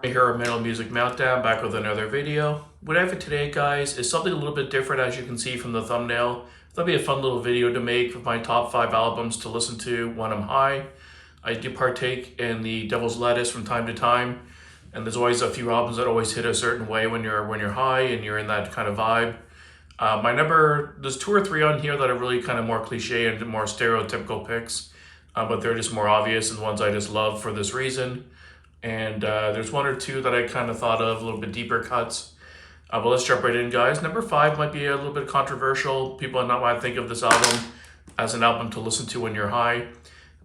Here at Metal Music Meltdown, back with another video. What I have for today, guys, is something a little bit different, as you can see from the thumbnail. That'll be a fun little video to make with my top 5 albums to listen to when I'm high. I do partake in the Devil's Lettuce from time to time, and there's always a few albums that always hit a certain way when you're high and you're in that kind of vibe. There's 2 or 3 on here that are really kind of more cliche and more stereotypical picks, but they're just more obvious and ones I just love for this reason. And there's 1 or 2 that I kind of thought of, a little bit deeper cuts. But let's jump right in, guys. Number 5 might be a little bit controversial. People might think of this album as an album to listen to when you're high.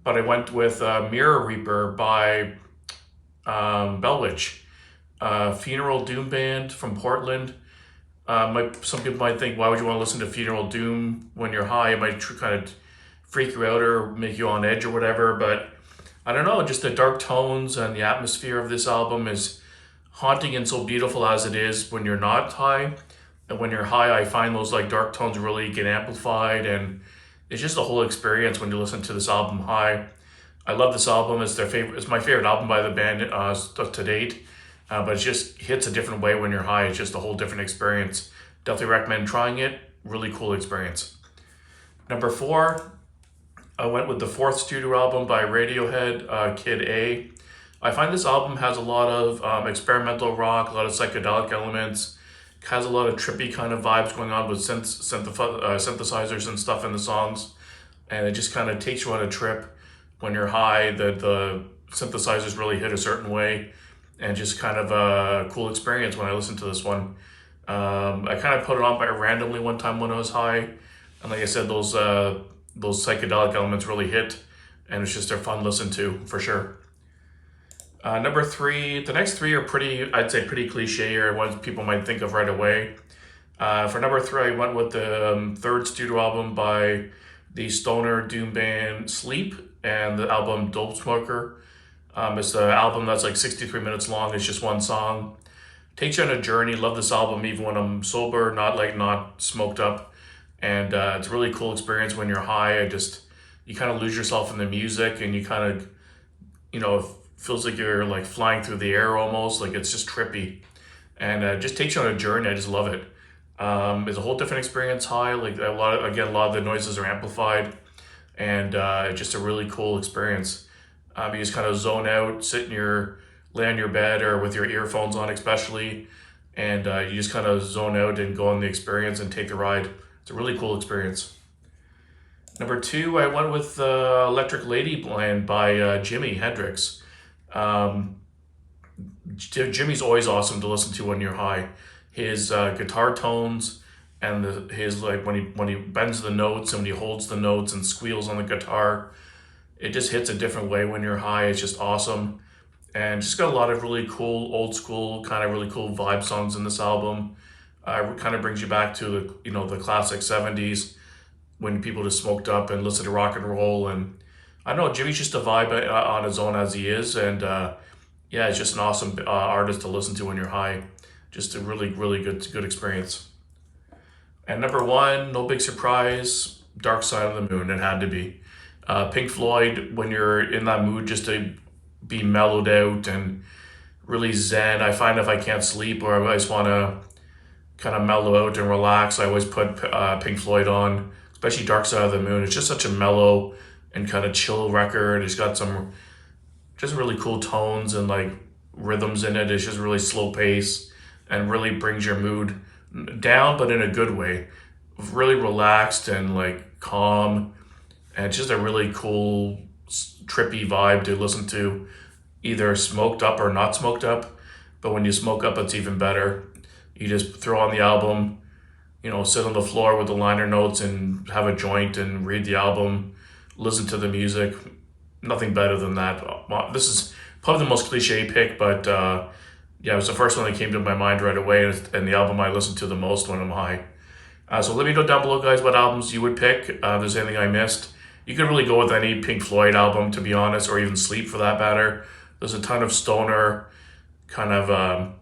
But I went with Mirror Reaper by Bellwitch, funeral doom band from Portland. Some people might think, why would you want to listen to funeral doom when you're high? It might kind of freak you out or make you on edge or whatever, but I don't know, just the dark tones and the atmosphere of this album is haunting and so beautiful as it is when you're not high. And when you're high, I find those like dark tones really get amplified, and it's just a whole experience when you listen to this album high. I love this album. It's my favorite album by the band to date, but it just hits a different way when you're high. It's just a whole different experience. Definitely recommend trying it. Really cool experience. Number 4, I went with the 4th studio album by Radiohead, Kid A. I find this album has a lot of experimental rock, a lot of psychedelic elements, has a lot of trippy kind of vibes going on with synthesizers and stuff in the songs, and it just kind of takes you on a trip when you're high. The synthesizers really hit a certain way, and just kind of a cool experience when I listened to this one. I kind of put it on by randomly one time when I was high, and like I said, those psychedelic elements really hit, and it's just a fun listen to for sure. Number 3, the next 3 are I'd say pretty cliche, or ones people might think of right away. For number 3, I went with the 3rd studio album by the stoner doom band Sleep, and the album Dope Smoker. It's the album that's like 63 minutes long. It's just one song. Takes you on a journey. Love this album even when I'm sober, not smoked up. And it's a really cool experience when you're high. You kind of lose yourself in the music, and you kind of, it feels like you're like flying through the air almost. Like it's just trippy, and just takes you on a journey. I just love it. It's a whole different experience high. Like a lot of the noises are amplified, and just a really cool experience. You just kind of zone out, lay on your bed or with your earphones on especially, and you just kind of zone out and go on the experience and take the ride. It's a really cool experience. Number 2, I went with Electric Ladyland by Jimi Hendrix. Jimmy's always awesome to listen to when you're high. His guitar tones and his like when he bends the notes and when he holds the notes and squeals on the guitar, it just hits a different way when you're high. It's just awesome, and just got a lot of really cool old school kind of really cool vibe songs in this album. Kind of brings you back to the classic 70s when people just smoked up and listened to rock and roll. And I don't know, Jimmy's just a vibe on his own as he is, and yeah, it's just an awesome artist to listen to when you're high. Just a really good experience. And number 1, no big surprise, Dark Side of the Moon. It had to be Pink Floyd. When you're in that mood just to be mellowed out and really zen, I find if I can't sleep or I just want to kind of mellow out and relax, I always put Pink Floyd on, especially Dark Side of the Moon. It's just such a mellow and kind of chill record. It's got some just really cool tones and like rhythms in it. It's just really slow pace and really brings your mood down, but in a good way. Really relaxed and like calm, and it's just a really cool trippy vibe to listen to, either smoked up or not smoked up. But when you smoke up, it's even better. You just throw on the album, sit on the floor with the liner notes and have a joint and read the album, listen to the music. Nothing better than that. This is probably the most cliche pick, but yeah, it was the first one that came to my mind right away, and the album I listen to the most when I'm high. So let me know down below, guys, what albums you would pick. If there's anything I missed. You could really go with any Pink Floyd album, to be honest, or even Sleep for that matter. There's a ton of stoner kind of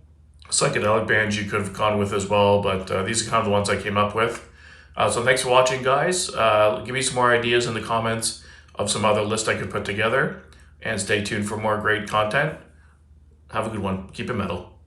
psychedelic bands you could have gone with as well, but these are kind of the ones I came up with. So thanks for watching, guys. Give me some more ideas in the comments of some other list I could put together, and stay tuned for more great content. Have a good one. Keep it metal.